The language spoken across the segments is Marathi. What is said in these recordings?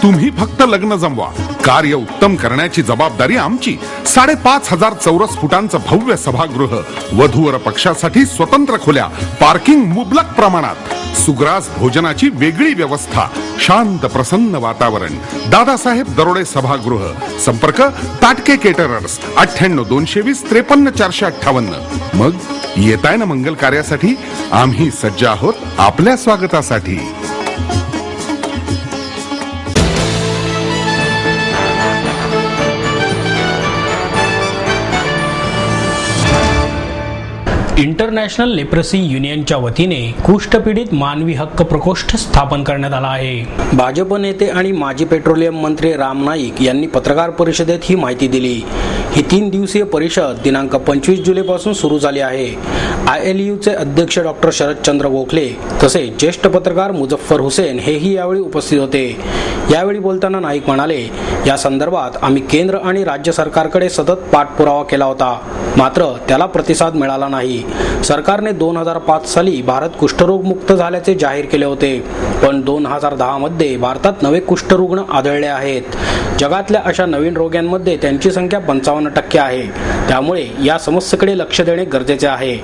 तुम्ही फक्त लग्न जमवा, कार्य उत्तम करण्याची जबाबदारी आमची. 5,500 चौरस फुटांचं भव्य सभागृह, वधूवर पक्षासाठी स्वतंत्र खोल्या, पार्किंग मुबलक प्रमाणात, सुग्रास भोजनाची वेगळी व्यवस्था, शांत प्रसन्न वातावरण. दादासाहेब दरोडे सभागृह. संपर्क ताटके केटरर्स 98-220-53-458. मग येताय ना मंगल कार्यासाठी? आम्ही सज्ज आहोत आपल्या स्वागतासाठी. इंटरनॅशनल लेप्रसी युनियनच्या वतीने कुष्ठपीडित मानवी हक्क प्रकोष्ठ स्थापन करण्यात आला आहे. भाजप नेते आणि माजी पेट्रोलियम मंत्री राम नाईक यांनी पत्रकार परिषदेत ही माहिती दिली. ही 3 दिवसीय परिषद दिनांक 25 जुलैपासून सुरू झाली आहे. ILUचे अध्यक्ष डॉक्टर शरदचंद्र गोखले तसेच ज्येष्ठ पत्रकार मुझफ्फर हुसेन हेही यावेळी उपस्थित होते. यावेळी बोलताना नाईक म्हणाले, या संदर्भात आम्ही केंद्र आणि राज्य सरकारकडे सतत पाठपुरावा केला होता, मात्र त्याला प्रतिसाद मिळाला नाही. सरकारने 2005 साली भारत कुष्ठरोग मुक्त झाल्याचे जाहीर केले होते, पण 2010 मध्ये भारतात नवे कुष्ठरुग्ण आढळले आहेत. जगातल्या अशा नवीन रोग्यांमध्ये त्यांची संख्या 55% आहे. त्यामुळे या समस्येकडे लक्ष देणे गरजेचे आहे.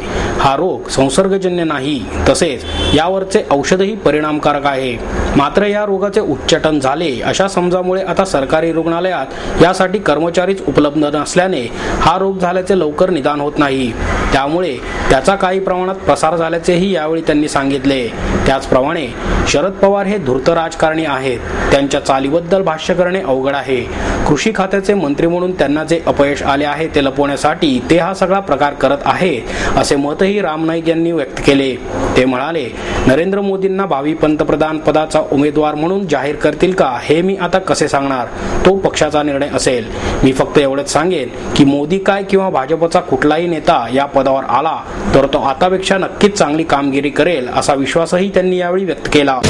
हा रोग संसर्गजन्य नाही, तसेच यावरचे औषधही परिणामकारक आहे. मात्र या रोगाचे उच्चाटन झाले अशा समजामुळे आता सरकारी रुग्णालयात यासाठी कर्मचारीच उपलब्ध नसल्याने हा रोग झाल्याचे लवकर निदान होत नाही. त्यामुळे त्याचा काही प्रमाणात प्रसार झाल्याचेही यावेळी त्यांनी सांगितले. त्याचप्रमाणे शरद पवार हे धूर्त राजकारणी आहेत. त्यांच्या चालीबद्दल भाष्य करणे अवघड आहे. कृषी खात्याचे मंत्री म्हणून त्यांना जे अपयश आले आहे ते लपवण्यासाठी ते हा सगळा प्रकार करत आहे, असे मतही राम नाईक यांनी व्यक्त केले. ते म्हणाले, नरेंद्र मोदींना भावी पंतप्रधान पदाचा उमेदवार म्हणून जाहीर करतील का हे मी आता कसे सांगणार? तो पक्षाचा निर्णय असेल. मी फक्त एवढंच सांगेन की मोदी काय किंवा भाजपचा कुठलाही नेता या पदावर आला तर तो आतापेक्षा नक्कीच चांगली कामगिरी करेल, असा विश्वासही त्यांनी यावेळी व्यक्त केला.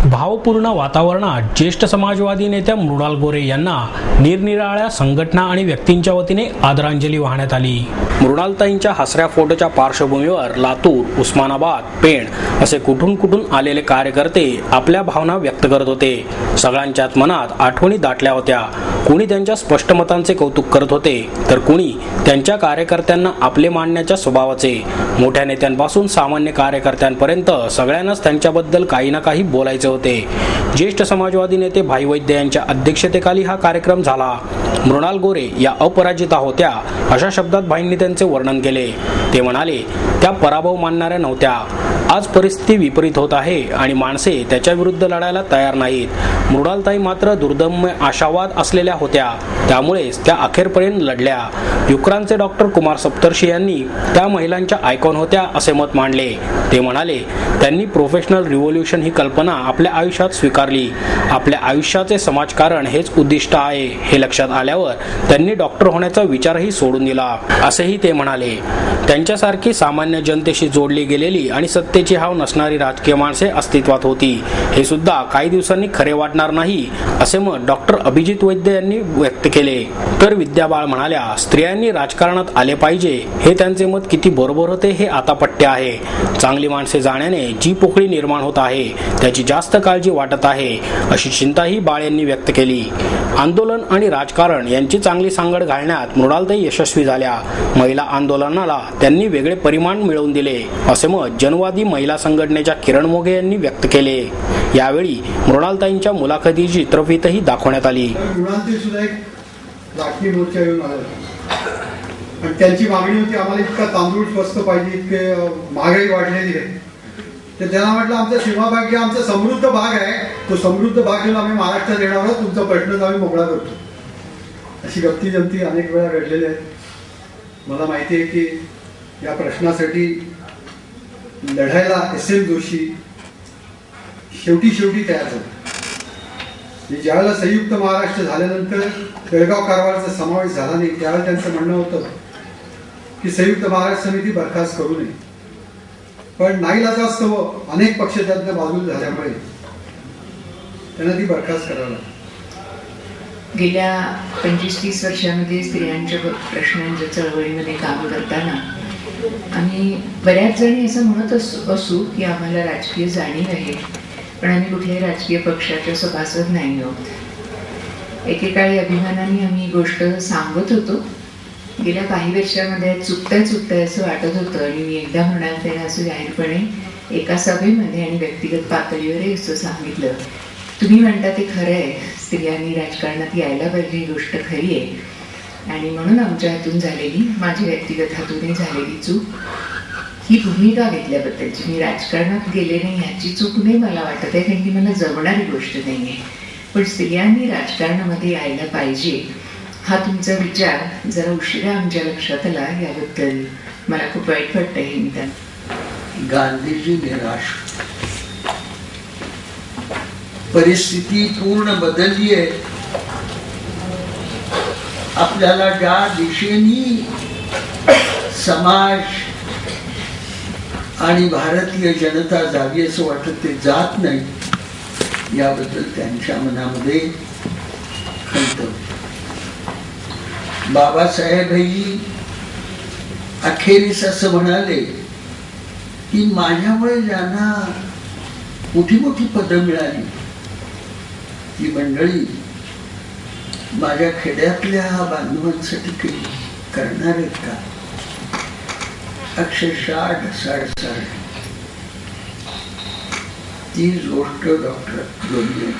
भावपूर्ण वातावरणात ज्येष्ठ समाजवादी नेत्या मृणाल गोरे यांना निरनिराळ्या संघटना आणि व्यक्तींच्या वतीने आदरांजली वाहण्यात आली. मृणालताईंच्या हसऱ्या फोटोच्या पार्श्वभूमीवर लातूर, उस्मानाबाद, पेण असे कुठून आलेले कार्यकर्ते आपल्या भावना व्यक्त करत होते. सगळ्यांच्याच मनात आठवणी दाटल्या होत्या. कुणी त्यांच्या स्पष्ट मतांचे कौतुक करत होते, तर कुणी त्यांच्या कार्यकर्त्यांना आपले मानण्याच्या स्वभावाचे. मोठ्या नेत्यांपासून सामान्य कार्यकर्त्यांपर्यंत सगळ्यांनाच त्यांच्याबद्दल काही ना काही बोलायचे होते. ज्येष्ठ समाजवादी नेते भाई वैद्य यांच्या अध्यक्षतेखाली हा कार्यक्रम झाला. मृणाल गोरे या अपराजिता होत्या अशा शब्दात भाईंनी त्यांचे वर्णन केले. ते म्हणाले, त्या पराभव मानणाऱ्या नव्हत्या. आज परिस्थिती विपरीत होत आहे आणि माणसे त्याच्या विरुद्ध लढायला तयार नाहीत. मृणालताई मात्र दुर्दम्य आशावाद असलेल्या होत्या, त्यामुळेच त्या अखेरपर्यंत लढल्या. युक्रांचे डॉक्टर कुमार सप्तर्षी यांनी त्या महिलांच्या आयकॉन होत्या असे मत मांडले. ते म्हणाले, त्यांनी प्रोफेशनल रिव्होल्यूशन ही कल्पना आपल्या आयुष्यात स्वीकारली. आपल्या आयुष्याचे समाजकारण हेच उद्दिष्ट आहे हे लक्षात आल्यावर त्यांनी डॉक्टर होण्याचा विचारही सोडून दिला, असेही ते म्हणाले. त्यांच्यासारखी सामान्य जनतेशी जोडली गेलेली आणि सत्तेची हाव नसणारी राजकीय माणसे अस्तित्वात होती, हे सुद्धा काही दिवसांनी खरे वाटणार नाही, असे मत डॉक्टर अभिजित वैद्य यांनी व्यक्त केले. तर विद्या बाळ म्हणाल्या, स्त्रियांनी राजकारणात आले पाहिजे हे त्यांचे मत किती बरोबर होते हे आता पट्टे आहे. चांगली माणसे जाण्याने जी पोकळी निर्माण होत आहे त्याची जास्त काळजी वाटत आहे, अशी चिंताही बाळ यांनी व्यक्त केली. आंदोलन आणि राजकारण यांची चांगली सांगड घालण्यात मृणालताई यशस्वी झाल्या. महिला आंदोलनाला त्यांनी वेगळे परिमाण मिळवून दिले, असे मत जनवादी महिला संघटनेच्या किरण मोघे यांनी व्यक्त केले. यावेळी मृणालताईंच्या मुलाखतीची चित्रफितही दाखवण्यात आली. त्यांची मागणी होती, आम्हाला इतका तांदूळ स्वस्त पाहिजे, इतके महागाई वाढलेली आहे. तर त्यांना म्हटलं, आमचा सीमाभाग आमचा समृद्ध भाग आहे, तो समृद्ध भाग घेऊन आम्ही महाराष्ट्रात येणार आहोत, तुमचा प्रश्न आम्ही मोकळा करतो. अशी गप्ती जमती अनेक वेळा घडलेल्या आहेत. मला माहिती आहे की या प्रश्नासाठी लढायला SM जोशी शेवटी तयार झाले. ज्यावेळेला संयुक्त महाराष्ट्र झाल्यानंतर बेळगाव कारवारचा समावेश झाला नाही, त्यावेळेला त्यांचं म्हणणं होतं की संयुक्त महाराष्ट्र समिती बरखास्त करू नये. पण नाईलाजास्तव अनेक पक्ष त्यातल्या बाजूला झाल्यामुळे त्यांना ती बरखास्त करावी लागली. गेल्या 25-30 वर्षांमध्ये स्त्रियांच्या प्रश्नांच्या चळवळीमध्ये काम करताना आम्ही बऱ्याच जणी असं म्हणत असू की आम्हाला राजकीय जाणीव आहे, पण आम्ही कुठल्याही राजकीय पक्षाच्या सभासद नाही आहोत. एकेकाळी अभिमानाने आम्ही ही गोष्ट सांगत होतो. गेल्या काही वर्षामध्ये चुकताय असं वाटत होतं आणि मी एकदा म्हणाल त्याने असं जाहीरपणे एका सभेमध्ये आणि व्यक्तिगत पातळीवरही असं सांगितलं, तुम्ही म्हणता ते खरं आहे, स्त्रियांनी राजकारणात यायला पाहिजे, ही गोष्ट खरी आहे आणि म्हणून आमच्या हातून झालेली, माझ्या व्यक्तिगत हातूनही झालेली चूक ही भूमिका घेतल्याबद्दलची, मी राजकारणात गेले नाही ह्याची चूक नाही मला वाटत आहे, कारण की मला जमणारी गोष्ट नाही आहे, पण स्त्रियांनी राजकारणामध्ये यायला पाहिजे हा तुमचा विचार जरा उशिरा आमच्या लक्षात आला, याबद्दल मला खूप वाईट वाटतं. हे निदान गांधीजी निराश, परिस्थिती पूर्ण बदलली आहे. आपल्याला ज्या दिशेने समाज आणि भारतीय जनता जावी असं वाटत ते जात नाही, याबद्दल त्यांच्या मनामध्ये खंत. बाबासाहेबही अखेरीस असं म्हणाले की माझ्यामुळे ज्यांना मोठी मोठी पदं मिळाली ती मंडळी माझ्या खेड्यातल्या बांधवांसाठी काही करणार आहेत का? अक्षरशः ढसाढसाळ ती गोष्ट डॉक्टर लोहिया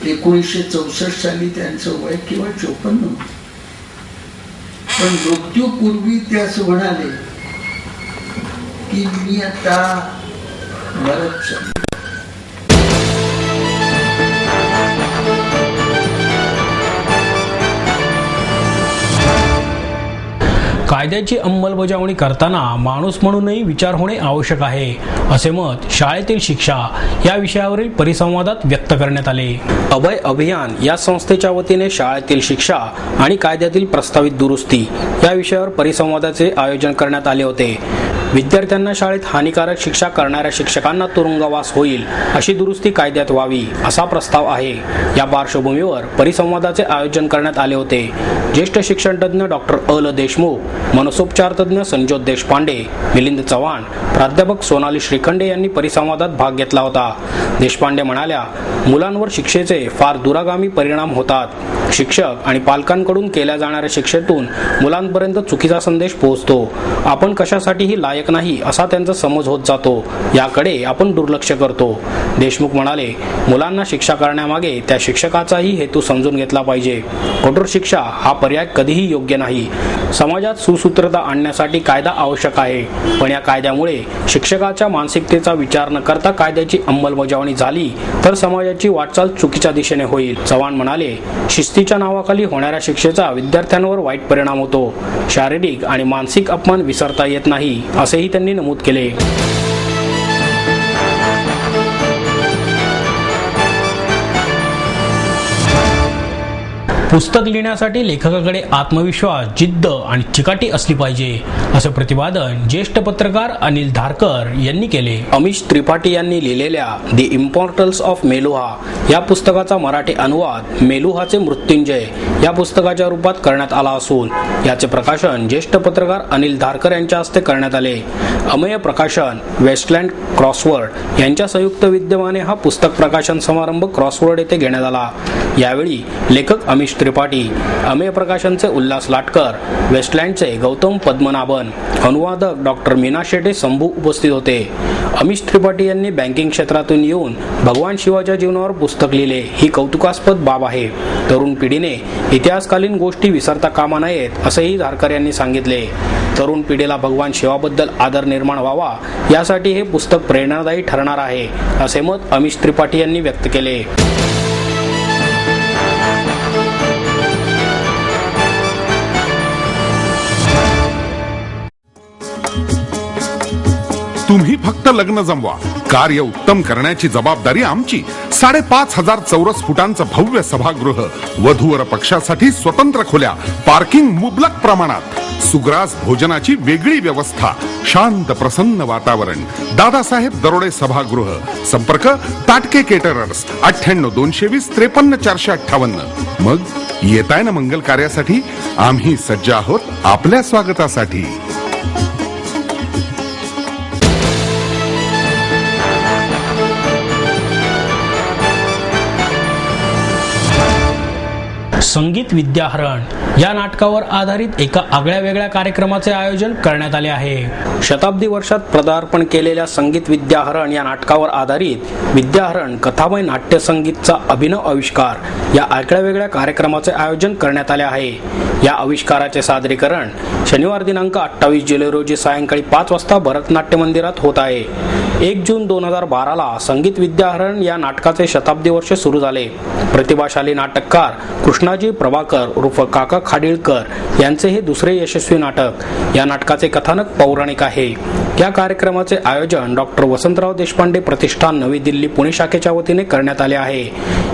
1964 साली त्यांचं वय किंवा 54, पण मृत्यूपूर्वी ते असं म्हणाले की मी आता मरत चाललो. कायद्याची अंमलबजावणी करताना माणूस म्हणूनही विचार होणे आवश्यक आहे, असे मत शाळेतील शिक्षा या विषयावरील परिसंवादात व्यक्त करण्यात आले. अभय अभियान या संस्थेच्या वतीने शाळेतील शिक्षा आणि कायद्यातील प्रस्तावित दुरुस्ती या विषयावर परिसंवादाचे आयोजन करण्यात आले होते. विद्यार्थ्यांना शाळेत हानिकारक शिक्षा करणाऱ्या शिक्षकांना तुरुंगवास होईल अशी दुरुस्ती कायद्यात व्हावी असा प्रस्ताव आहे. या पार्श्वभूमीवर परिसंवादाचे आयोजन करण्यात आले होते. ज्येष्ठ शिक्षणतज्ञ डॉक्टर अल देशमुख, मनसोपचार तज्ञ संजोत देशपांडे, मिलिंद चव्हाण, प्राध्यापक सोनाली श्रीखंडे यांनी परिसंवादात भाग घेतला होता. देशपांडे म्हणाल्या, मुलांवर शिक्षेचे फार दूरगामी परिणाम होतात. शिक्षक आणि पालकांकडून केल्या जाणाऱ्या शिक्षेतून मुलांपर्यंत चुकीचा संदेश पोहोचतो. आपण कशासाठीही लायक नाही असा त्यांचा समज होत जातो. याकडे आपण दुर्लक्ष करतो. देशमुख म्हणाले, मुलांना शिक्षा करण्यामागे त्या शिक्षकाचाही हेतू समजून घेतला पाहिजे. कठोर शिक्षा हा पर्याय कधीही योग्य नाही. समाजात सुसूत्रता आणण्यासाठी कायदा आवश्यक आहे, पण या कायद्यामुळे शिक्षकाच्या मानसिकतेचा विचार न करता कायद्याची अंमलबजावणी झाली तर समाजाची वाटचाल चुकीच्या दिशेने होईल. चव्हाण म्हणाले, शिस्तीच्या नावाखाली होणाऱ्या शिक्षेचा विद्यार्थ्यांवर वाईट परिणाम होतो. शारीरिक आणि मानसिक अपमान विसरता येत नाही असेही त्यांनी नमूद केले. पुस्तक लिहिण्यासाठी लेखकाकडे आत्मविश्वास, जिद्द आणि चिकाटी असली पाहिजे, असं प्रतिपादन ज्येष्ठ पत्रकार अनिल धारकर यांनी केले. अमिश त्रिपाठी यांनी लिहिलेल्या द इम्पॉर्टन्स ऑफ मेलुहा या पुस्तकाचा मराठी अनुवाद मेलुहाचे मृत्युंजय या पुस्तकाच्या रूपात करण्यात आला असून याचे प्रकाशन ज्येष्ठ पत्रकार अनिल धारकर यांच्या हस्ते करण्यात आले. अमेय प्रकाशन, वेस्टलँड क्रॉसवर्ड यांच्या संयुक्त विद्यमाने हा पुस्तक प्रकाशन समारंभ क्रॉसवर्ड येथे घेण्यात आला. यावेळी लेखक अमिश त्रिपाठी, अमेय प्रकाशनचे उल्हास लाटकर, वेस्टलँडचे गौतम पद्मनाभन, अनुवादक डॉक्टर मीना शेटे संभू उपस्थित होते. अमिश त्रिपाठी यांनी बँकिंग क्षेत्रातून येऊन भगवान शिवाच्या जीवनावर पुस्तक लिहिले, ही कौतुकास्पद बाब आहे. तरुण पिढीने इतिहासकालीन गोष्टी विसरता कामा नयेत असेही धारकर यांनी सांगितले. तरुण पिढीला भगवान शिवाबद्दल आदर निर्माण व्हावा यासाठी हे पुस्तक प्रेरणादायी ठरणार आहे, असे मत अमिश त्रिपाठी यांनी व्यक्त केले. तुम्ही फक्त उत्कृष्ट लग्न जमवा. कार्य उत्तम करण्याची जबाबदारी आमची. 5,500 चौरस फुटांचं भव्य सभागृह, वधूवर पक्षासाठी स्वतंत्र खोल्या, पार्किंग मुबलक प्रमाणात, सुग्रास भोजनाची वेगळी व्यवस्था, शांत प्रसन्न वातावरण. दादासाहेब दरोडे सभागृह. संपर्क ताटके केटरर्स 98-220-53-458. मग येताय ना मंगल कार्यासाठी? आम्ही सज्ज आहोत आपल्या स्वागतासाठी. संगीत विद्याहरण या नाटकावर आधारित एका आगळ्या वेगळ्या कार्यक्रमाचे आयोजन करण्यात आले आहे. शताब्दी वर्षात पदार्पण केलेल्या संगीत विद्याहरण या नाटकावर आधारित विद्याहरण कथामय नाट्यसंगीतचा अभिनव आविष्कार या आगळ्या वेगळ्या कार्यक्रमाचे आयोजन करण्यात आले आहे. या आविष्काराचे सादरीकरण शनिवार दिनांक 28 जुलै रोजी सायंकाळी 5 वाजता भरतनाट्य मंदिरात होत आहे. 1 जून 2012 संगीत विद्याहरण या नाटकाचे शताब्दी वर्ष सुरू झाले. प्रतिभाशाली नाटककार कृष्णाजी प्रभाकर उर्फ काका खाडिलकर यांचे हे दुसरे यशस्वी नाटक. या नाटकाचे कथानक पौराणिक आहे. या कार्यक्रमाचे आयोजन डॉक्टर वसंतराव देशपांडे प्रतिष्ठान नवी दिल्ली पुणे शाखेच्या वतीने करण्यात आले आहे.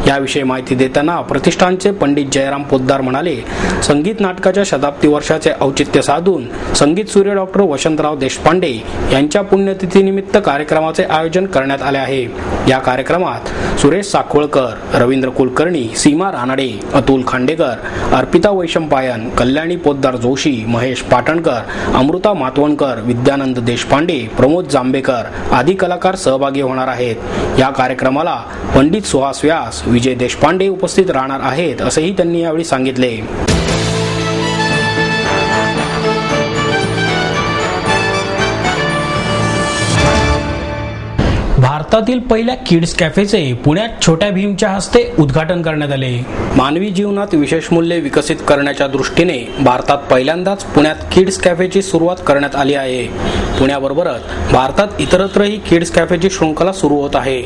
याविषयी माहिती देताना प्रतिष्ठानचे पंडित जयराम पोद्दार म्हणाले, संगीत नाटकाच्या शताब्दी वर्षाचे औचित्य साधून संगीत सूर्य डॉक्टर वसंतराव देशपांडे यांच्या पुण्यतिथीनिमित्त कार्यक्रमाचे आयोजन करण्यात आले आहे. या कार्यक्रमात सुरेश साखोळकर, रवींद्र कुलकर्णी, सीमा रानडे, अतुल खांडेकर, अर्पिता वैशंपायन, कल्याणी पोद्दार जोशी, महेश पाटणकर, अमृता मातवणकर, विद्यानंद देशपांडे, प्रमोद जांभेकर आदी कलाकार सहभागी होणार आहेत. या कार्यक्रमाला पंडित सुहास व्यास, विजय देशपांडे उपस्थित राहणार आहेत असेही त्यांनी यावेळी सांगितले. भारतातील पहिल्या किड्स कॅफेचे पुण्यात छोट्या भीमच्या हस्ते उद्घाटन करण्यात आले. मानवी जीवनात विशेष मूल्ये विकसित करण्याच्या दृष्टीने भारतात पहिल्यांदाच पुण्यात किड्स कॅफेची सुरुवात करण्यात आली आहे. पुण्याबरोबरच भारतात इतरत्रही किड्स कॅफेची शृंखला सुरू होत आहे.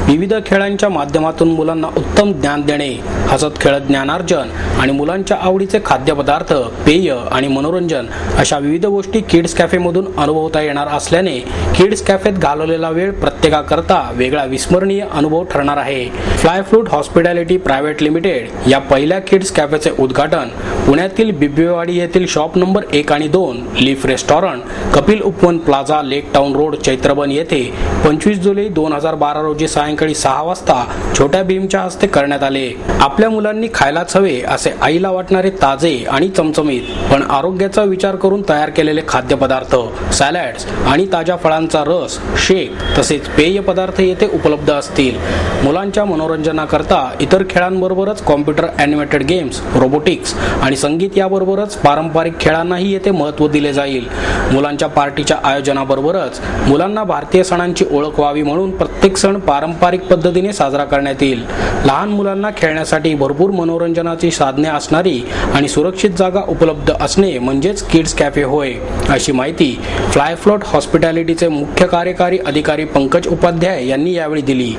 विविध खेळांच्या माध्यमातून मुलांना उत्तम ज्ञान देणे, हसत खेळत ज्ञानार्जन आणि मुलांच्या आवडीचे खाद्यपदार्थ, पेय आणि मनोरंजन अशा विविध गोष्टी किड्स कॅफेमधून अनुभवता येणार असल्याने किड्स कॅफेत घालवलेला वेळ प्रत्येकाकरता वेगळा विस्मरणीय अनुभव ठरणार आहे. Fly fruit hospitality private limited या पहिल्या किड्स कॅफेचे उद्घाटन पुण्यातील बिब्बेवाडी येथील शॉप नंबर 1 आणि 2 लीफ रेस्टॉरंट, कपिल उपवन प्लाझा, लेक टाउन रोड, चैत्रबन येथे 25 जुलै 2012 रोजी सायंकाळी 6 वाजता छोट्या भीमच्या हस्ते करण्यात आले. आपल्या मुलांनी खायलाच हवे असे आईला वाटणारे ताजे आणि चमचमीत पण आरोग्याचा विचार करून तयार केलेले खाद्यपदार्थ, सॅलड्स आणि ताज्या फळांचा रस, शेक तसेच पेय पदार्थ येथे उपलब्ध असतील. मुलांच्या मनोरंजनाकरता इतर खेळांबरोबरच कॉम्प्युटर ॲनिमेटेड गेम्स, रोबोटिक्स आणि संगीत याबरोबरच पारंपरिक खेळांनाही येथे महत्त्व दिले जाईल. मुलांच्या पार्टीच्या आयोजनाबरोबरच मुलांना भारतीय सणांची ओळख व्हावी म्हणून प्रत्येक सण पारंपरिक पद्धतीने साजरा करण्यात येईल. लहान मुलांना खेळण्यासाठी भरपूर मनोरंजनाची साधने असणारी आणि सुरक्षित जागा उपलब्ध असणे म्हणजेच किड्स कॅफे होय, अशी माहिती फ्लाय फ्लोट हॉस्पिटॅलिटीचे मुख्य कार्यकारी अधिकारी पंकज उपाध्याय यांनी यावेळी दिली.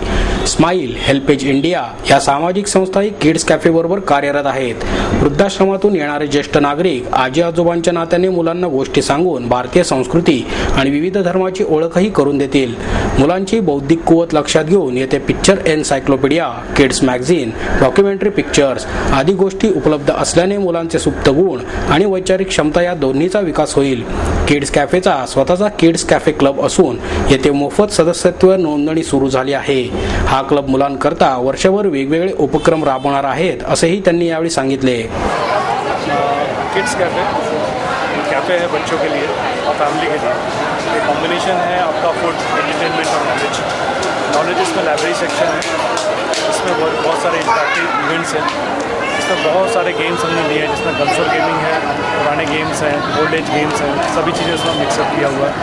स्माईल, हेल्पेज इंडिया या सामाजिक संस्थाही किड्स कॅफे बरोबर कार्यरत आहेत. वृद्धाश्रमातून येणारे ज्येष्ठ नागरिक आजी आजोबांच्या नात्याने मुलांना गोष्टी सांगून भारतीय संस्कृती आणि विविध धर्माची ओळखही करून देतील. मुलांची बौद्धिक कुवत लक्षात घेऊन येथे picture encyclopaedia, kids magazine, documentary pictures आदी गोष्टी उपलब्ध असल्याने मुलांचे सुप्त गुण आणि वैचारिक क्षमता या दोन्हीचा विकास होईल. किड्स कॅफेचा स्वतःचा किड्स कॅफे क्लब असून येथे मोफत सदस्यत्व नोंदणी सुरू झाली आहे. हा क्लब मुलांकरता वर्षभर वेगवेगळे उपक्रम राबवणार आहेत असेही त्यांनी यावेळी सांगितले. किड्स कैफ़े है बच्चों के लिए और फैमिली के लिए. ये कॉम्बिनेशन है आपका फूड, एंटरटेनमेंट और नॉलेज इसमें लाइब्रेरी सेक्शन है. इसमें बहुत सारे इंटरैक्टिव इवेंट्स हैं. इसमें बहुत सारे गेम्स हमने लिए हैं जिसमें कंसोल गेमिंग है, पुराने गेम्स हैं, ओल्ड एज गेम्स हैं, सभी चीज़ें इसमें मिक्सअप किया हुआ है.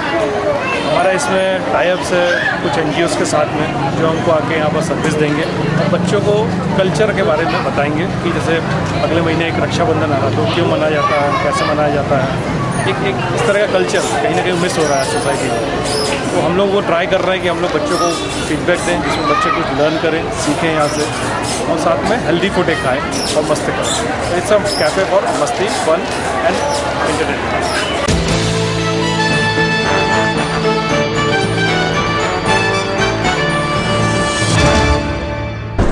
हमारा इसमें टाइप्स है कुछ NGOs के साथ में जो हमको आके यहाँ पर सर्विस देंगे और बच्चों को कल्चर के बारे में बताएंगे कि जैसे अगले महीने एक रक्षाबंधन आ रहा है तो क्यों मनाया जाता है, कैसे मनाया जाता है. एक इस तरह का कल्चर कहीं ना कहीं मिस हो रहा है सोसाइटी में. तो हम लोग वो ट्राई कर रहे हैं कि हम लोग बच्चों को फीडबैक दें जिसमें बच्चे कुछ लर्न करें, सीखें यहाँ से और साथ में हेल्दी फूड खाएं और मस्ती करें. इट्स अ कैफ़े फॉर मस्ती, फन एंड एंटरटेनमेंट.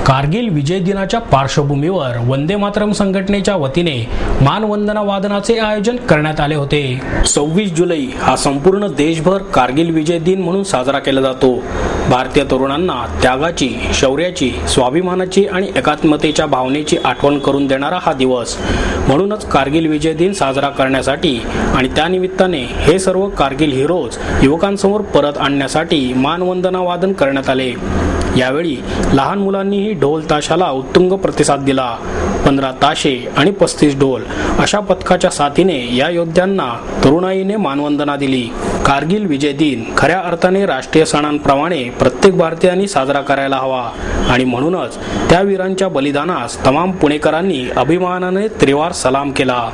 कारगिल विजय दिनाच्या पार्श्वभूमीवर वंदे मातरम संघटनेच्या वतीने मानवंदना वादनाचे आयोजन करण्यात आले होते. 26 जुलै हा संपूर्ण देशभर कारगिल विजय दिन म्हणून साजरा केला जातो. भारतीय तरुणांना त्यागाची, शौर्याची, स्वाभिमानाची आणि एकात्मतेच्या भावनेची आठवण करून देणारा हा दिवस. म्हणूनच कारगिल विजय दिन साजरा करण्यासाठी आणि त्यानिमित्ताने हे सर्व कारगिल हिरोज युवकांसमोर परत आणण्यासाठी मानवंदना वादन करण्यात आले. यावेळी लहान मुलांनीही ढोल ताशाला उत्तुंग प्रतिसाद दिला. 15 ताशे आणि 35 ढोल अशा पथकाच्या साथीने या योद्ध्यांना तरुणाईने मानवंदना दिली. कारगिल विजय दिन खऱ्या अर्थाने राष्ट्रीय सणांप्रमाणे प्रत्येक भारतीयांनी साजरा करायला हवा आणि म्हणूनच त्या वीरांच्या बलिदानास तमाम पुणेकरांनी अभिमानाने त्रिवार सलाम केला.